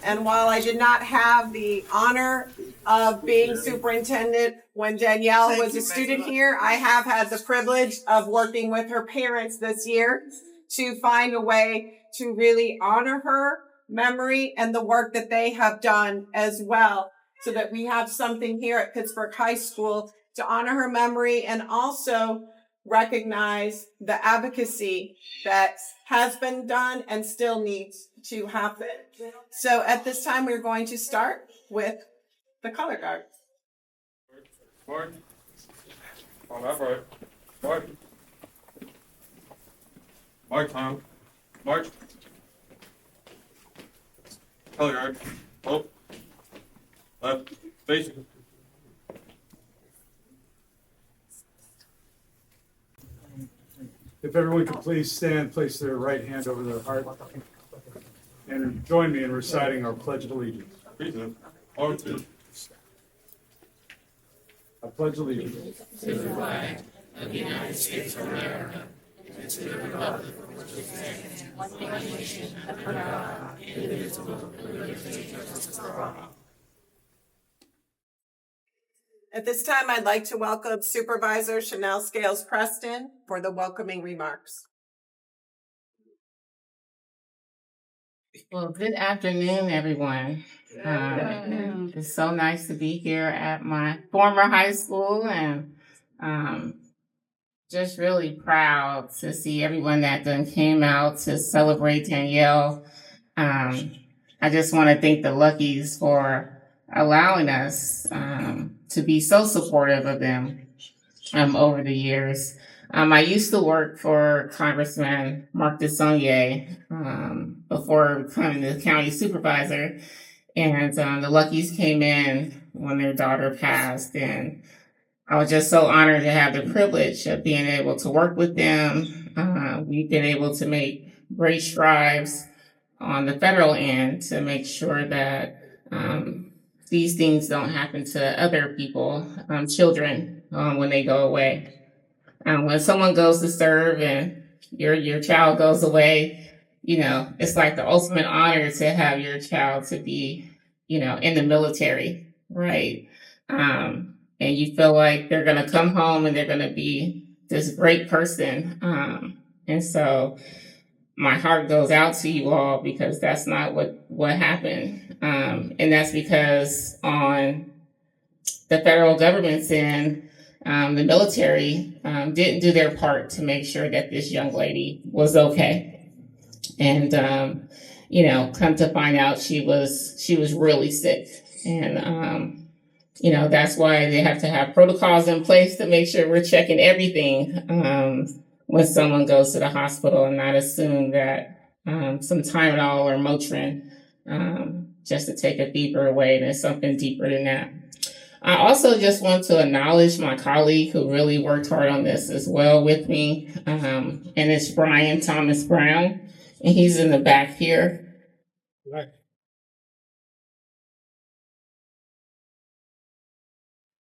And while I did not have the honor of being superintendent when Danyelle was a student here, I have had the privilege of working with her parents this year to find a way to really honor her memory and the work that they have done as well, so that we have something here at Pittsburgh High School to honor her memory and also recognize the advocacy that has been done and still needs to happen. So at this time, we're going to start with the color guard. Mark. On that right. Mark. Mark, Tom. Mark. Color guard. Oh. Left. Face. If everyone could please stand, place their right hand over their heart, and join me in reciting our Pledge of Allegiance. Reason. Or two. I pledge allegiance to the flag of the United States of America and to the republic for which it stands, one nation, under God, indivisible, with liberty and justice for all. At this time, I'd like to welcome Supervisor Chanel Scales Preston for the welcoming remarks. Well, good afternoon, everyone. It's so nice to be here at my former high school, and just really proud to see everyone that done came out to celebrate Danyelle. I just want to thank the Luckeys for allowing us to be so supportive of them over the years. I used to work for Congressman Mark DeSaulnier before becoming the county supervisor, and the Luckeys came in when their daughter passed, and I was just so honored to have the privilege of being able to work with them. We've been able to make great strides on the federal end to make sure that these things don't happen to other people, children, when they go away. When someone goes to serve and your child goes away, you know, it's like the ultimate honor to have your child to be, you know, in the military, right? And you feel like they're going to come home and they're going to be this great person. And so my heart goes out to you all, because that's not what happened. And that's because on the federal government's end, the military didn't do their part to make sure that this young lady was okay. And, you know, come to find out she was really sick. And, you know, that's why they have to have protocols in place to make sure we're checking everything when someone goes to the hospital, and not assume that some Tylenol or Motrin just to take a fever away. There's something deeper than that. I also just want to acknowledge my colleague who really worked hard on this as well with me, and it's Brian Thomas Brown, and he's in the back here. Right.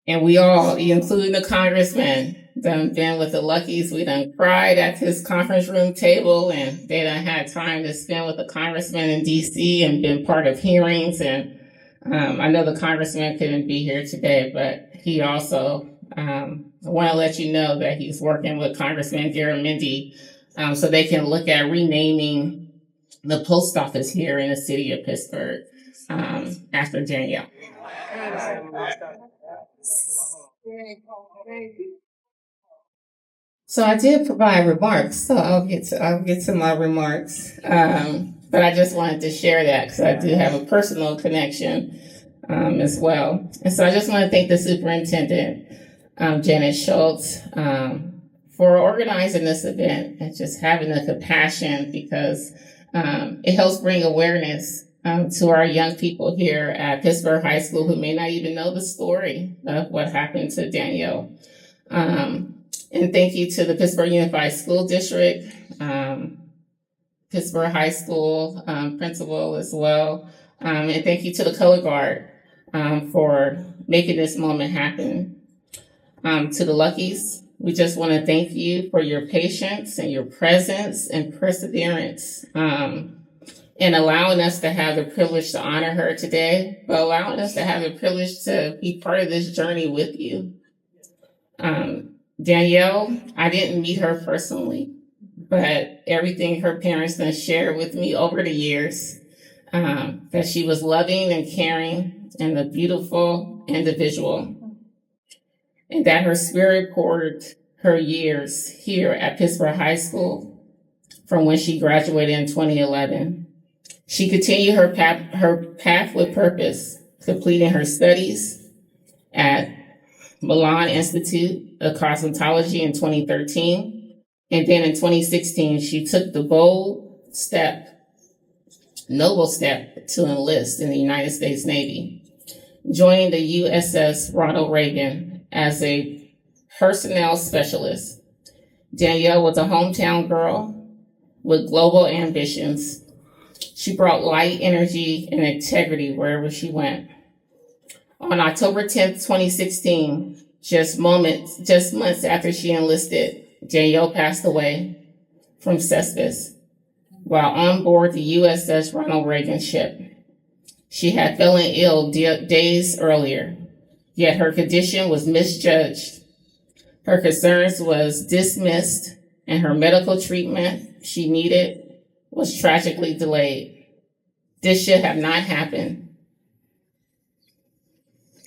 And we all, including the congressman, done been with the Luckeys. We done cried at his conference room table, and they done had time to spend with the congressman in DC and been part of hearings. And I know the congressman couldn't be here today, but he also, I want to let you know that he's working with Congressman Garamendi so they can look at renaming the post office here in the city of Pittsburgh after Danyelle. So I did provide remarks, so I'll get to my remarks. But I just wanted to share that because I do have a personal connection as well. And so I just want to thank the superintendent, Janet Schultz, for organizing this event and just having the compassion, because it helps bring awareness to our young people here at Pittsburgh High School who may not even know the story of what happened to Danyelle. And thank you to the Pittsburgh Unified School District, Pittsburgh High School principal as well. And thank you to the Color Guard for making this moment happen. To the Luckeys, we just want to thank you for your patience and your presence and perseverance. And and allowing us to have the privilege to honor her today, but allowing us to have the privilege to be part of this journey with you. Danyelle, I didn't meet her personally, but everything her parents done shared with me over the years, that she was loving and caring and a beautiful individual, and that her spirit poured her years here at Pittsburgh High School from when she graduated in 2011. She continued her path with purpose, completing her studies at Milan Institute of Cosmetology in 2013. And then in 2016, she took the noble step to enlist in the United States Navy, joining the USS Ronald Reagan as a personnel specialist. Danyelle was a hometown girl with global ambitions. She brought light, energy, and integrity wherever she went. On October 10th, 2016, just months after she enlisted, Danyelle passed away from sepsis while on board the USS Ronald Reagan ship. She had fallen ill days earlier, yet her condition was misjudged. Her concerns was dismissed, and her medical treatment she needed was tragically delayed. This should have not happened.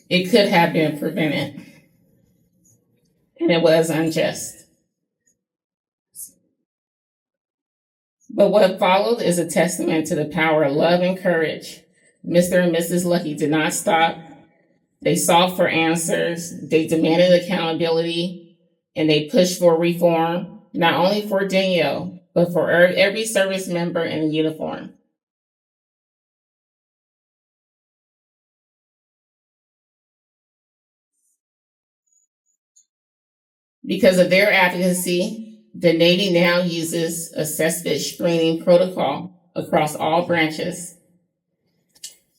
It could have been prevented, and it was unjust. But what followed is a testament to the power of love and courage. Mr. and Mrs. Luckey did not stop. They sought for answers, they demanded accountability, and they pushed for reform, not only for Danyelle, but for every service member in uniform. Because of their advocacy, the Navy now uses a assessment screening protocol across all branches.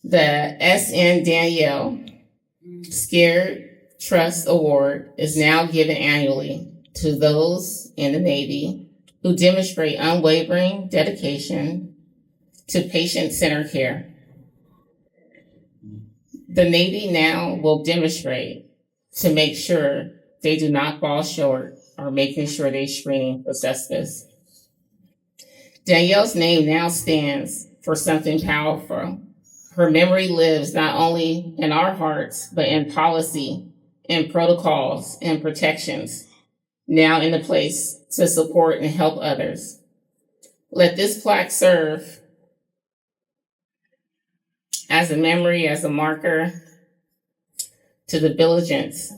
The SN Danyelle Scared Trust Award is now given annually to those in the Navy who demonstrate unwavering dedication to patient-centered care. The Navy now will demonstrate to make sure they do not fall short or making sure they screen for sepsis. Danyelle's name now stands for something powerful. Her memory lives not only in our hearts, but in policy, in protocols, and protections, now in a place to support and help others. Let this plaque serve as a memory, as a marker to the diligence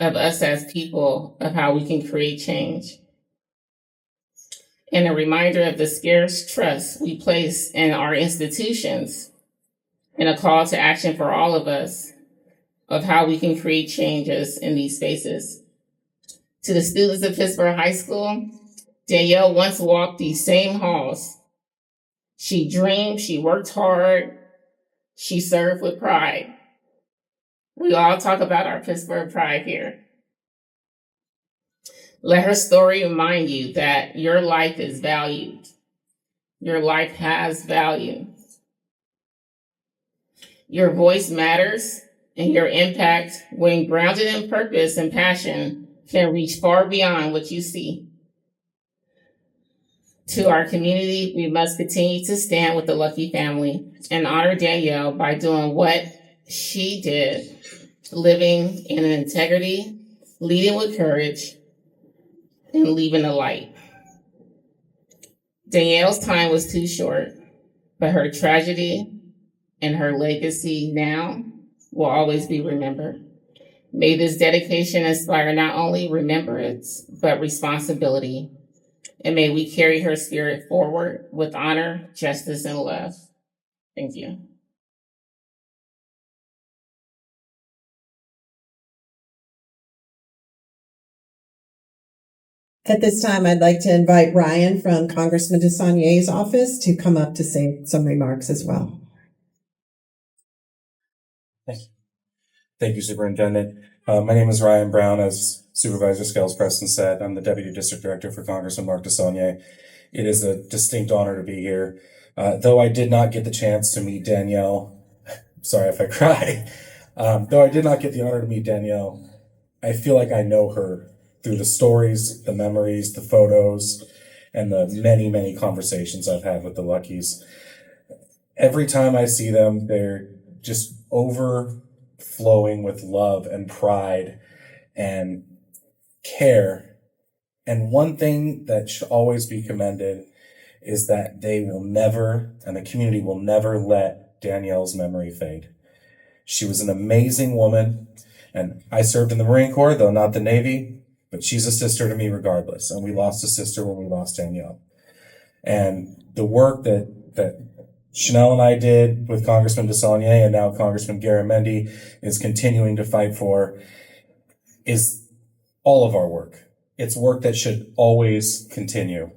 of us as people of how we can create change. And a reminder of the scarce trust we place in our institutions, and a call to action for all of us of how we can create changes in these spaces. To the students of Pittsburgh High School, Danyelle once walked these same halls. She dreamed, she worked hard, she served with pride. We all talk about our Pittsburgh pride here. Let her story remind you that your life is valued. Your life has value. Your voice matters, and your impact, when grounded in purpose and passion, can reach far beyond what you see. To our community, we must continue to stand with the Luckey family and honor Danyelle by doing what she did, living in integrity, leading with courage, and leaving a light. Danyelle's time was too short, but her tragedy and her legacy now will always be remembered. May this dedication inspire not only remembrance, but responsibility. And may we carry her spirit forward with honor, justice, and love. Thank you. At this time, I'd like to invite Ryan from Congressman DeSaulnier's office to come up to say some remarks as well. Thank you, Superintendent. My name is Ryan Brown. As Supervisor Scales Preston said, I'm the Deputy District Director for Congressman Mark DeSaulnier. It is a distinct honor to be here Though I did not get the chance to meet Danyelle, sorry if I cry, though I did not get the honor to meet Danyelle, I feel like I know her through the stories, the memories, the photos, and the many, many conversations I've had with the Luckies. Every time I see them, they're just overflowing with love and pride and care. And one thing that should always be commended is that they will never, and the community will never let Danyelle's memory fade. She was an amazing woman, and I served in the Marine Corps, though not the Navy, but she's a sister to me regardless. And we lost a sister when we lost Danyelle. And the work that Chanel and I did with Congressman Desaulniers and now Congressman Garamendi is continuing to fight for is all of our work. It's work that should always continue.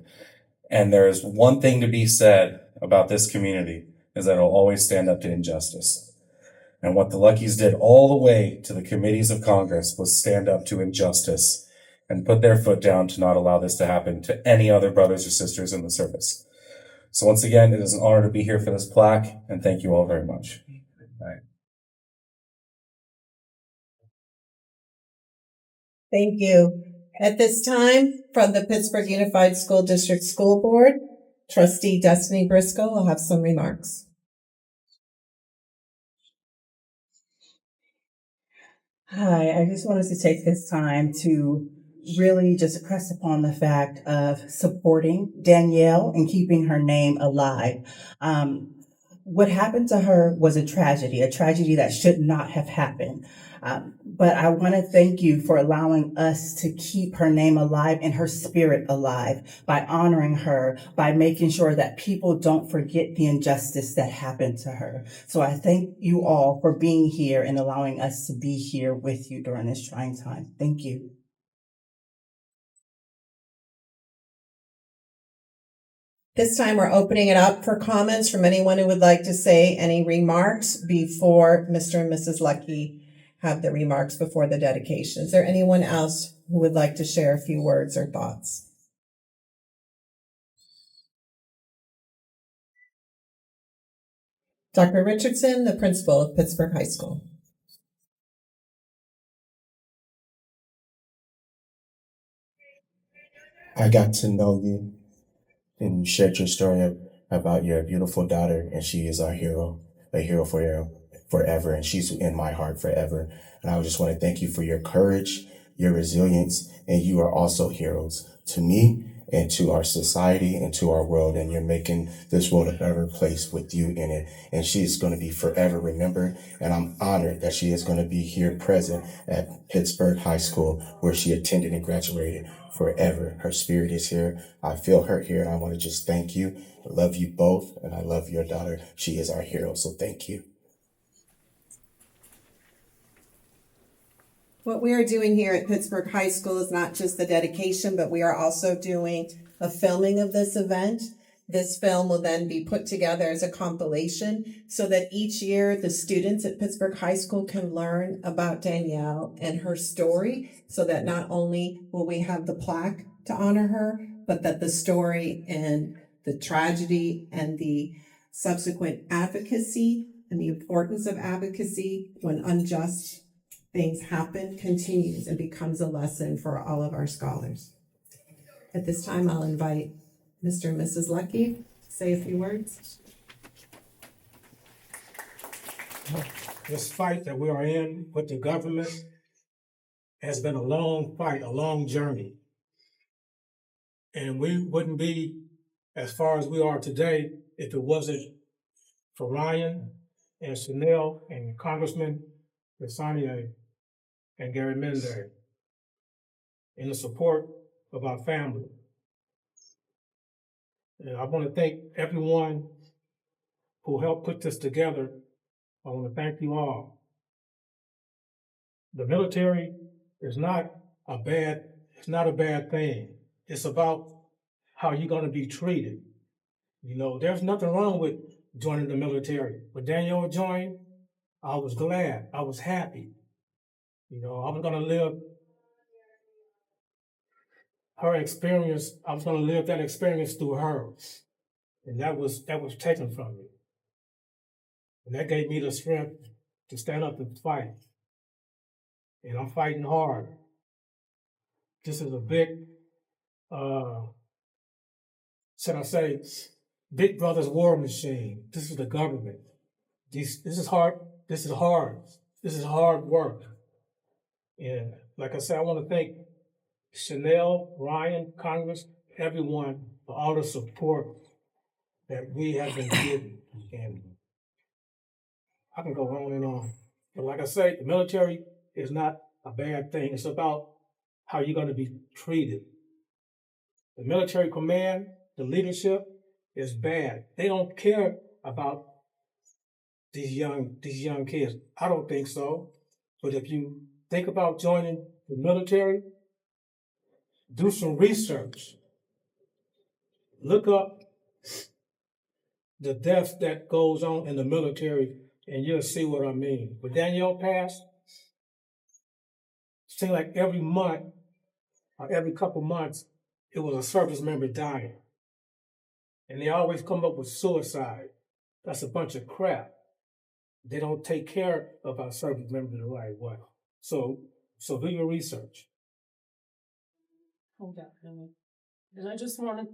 And there's one thing to be said about this community is that it'll always stand up to injustice. And what the Luckies did all the way to the committees of Congress was stand up to injustice and put their foot down to not allow this to happen to any other brothers or sisters in the service. So once again, it is an honor to be here for this plaque, and thank you all very much. Thank you. At this time, from the Pittsburgh Unified School District School Board, Trustee Destiny Briscoe will have some remarks. Hi, I just wanted to take this time to really just press upon the fact of supporting Danyelle and keeping her name alive. What happened to her was a tragedy that should not have happened. But I want to thank you for allowing us to keep her name alive and her spirit alive by honoring her, by making sure that people don't forget the injustice that happened to her. So I thank you all for being here and allowing us to be here with you during this trying time. Thank you. This time we're opening it up for comments from anyone who would like to say any remarks before Mr. and Mrs. Luckey have the remarks before the dedication. Is there anyone else who would like to share a few words or thoughts? Dr. Richardson, the principal of Pittsburgh High School. I got to know you and you shared your story about your beautiful daughter, and she is our hero, a hero for you forever, and she's in my heart forever. And I just want to thank you for your courage, your resilience, and you are also heroes to me and to our society and to our world, and you're making this world a better place with you in it. And she is going to be forever remembered, and I'm honored that she is going to be here present at Pittsburgh High School, where she attended and graduated forever. Her spirit is here. I feel her here, and I want to just thank you. I love you both, and I love your daughter. She is our hero, so thank you. What we are doing here at Pittsburgh High School is not just the dedication, but we are also doing a filming of this event. This film will then be put together as a compilation so that each year the students at Pittsburgh High School can learn about Danyelle and her story, so that not only will we have the plaque to honor her, but that the story and the tragedy and the subsequent advocacy and the importance of advocacy when unjust things happen continues and becomes a lesson for all of our scholars. At this time, I'll invite Mr. and Mrs. Luckey to say a few words. This fight that we are in with the government has been a long fight, a long journey. And we wouldn't be as far as we are today if it wasn't for Ryan and Chanel and Congressman Desaulniers and Garamendi in the support of our family. And I want to thank everyone who helped put this together. I want to thank you all. The military is not a bad thing. It's about how you're going to be treated. You know, there's nothing wrong with joining the military. When Danyelle joined, I was glad, I was happy. You know, I was going to live her experience, I was going to live that experience through her. and that was taken from me. And that gave me the strength to stand up and fight. And I'm fighting hard. This is a big, should I say, big brother's war machine. This is the government. This is hard. This is hard. This is hard work. And like I said, I want to thank Chanel, Ryan, Congress, everyone for all the support that we have been getting. And I can go on and on. But like I say, the military is not a bad thing. It's about how you're going to be treated. The military command, the leadership is bad. They don't care about these young kids. I don't think so. But if you think about joining the military, do some research. Look up the death that goes on in the military, and you'll see what I mean. When Danyelle passed, it seemed like every month or every couple months, it was a service member dying. And they always come up with suicide. That's a bunch of crap. They don't take care of our service members the right way. So do your research. Hold up, and I just wanted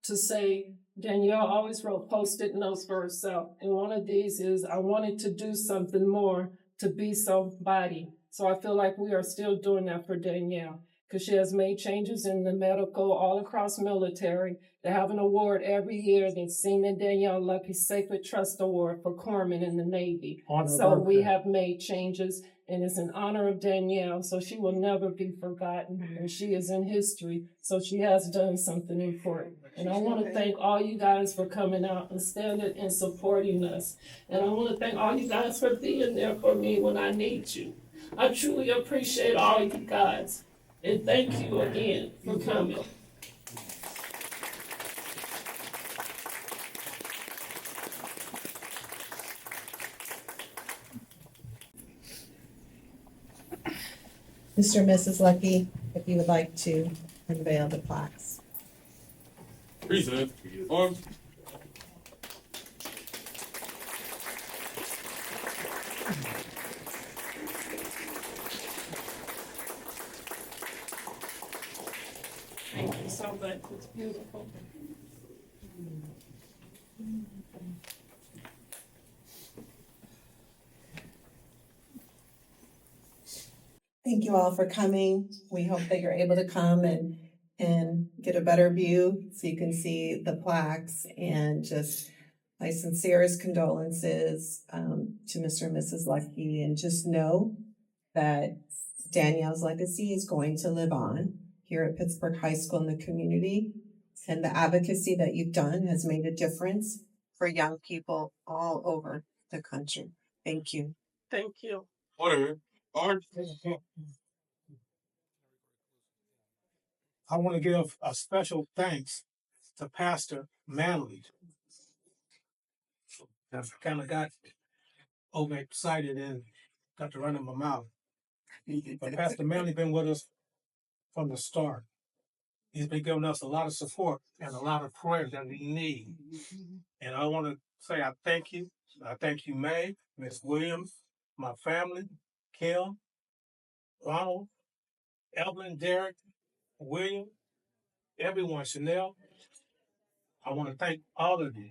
to say, Danyelle always wrote post-it notes for herself. And one of these is, I wanted to do something more to be somebody. So I feel like we are still doing that for Danyelle, because she has made changes in the medical all across military. They have an award every year. They've seen the Danyelle Luckey Sacred Trust Award for corpsmen in the Navy. So we have made changes, and it's in honor of Danyelle, so she will never be forgotten, and she is in history, so she has done something important. And I want to thank all you guys for coming out and standing and supporting us. And I want to thank all you guys for being there for me when I need you. I truly appreciate all you guys. And thank you again for coming. Mr. and Mrs. Luckey, if you would like to unveil the plaques. Present. On. Thank you so much. It's beautiful. Thank you all for coming. We hope that you're able to come and get a better view so you can see the plaques, and just my sincerest condolences to Mr. and Mrs. Luckey, and just know that Danyelle's legacy is going to live on here at Pittsburgh High School in the community, and the advocacy that you've done has made a difference for young people all over the country. Thank you. Thank you. Order. On. I want to give a special thanks to Pastor Manley. I kind of got overexcited and got to run in my mouth. But Pastor Manley been with us from the start. He's been giving us a lot of support and a lot of prayer that we need. And I want to say I thank you. I thank you, May, Miss Williams, my family, Kim, Ronald, Evelyn, Derek, William, everyone, Chanel. I want to thank all of you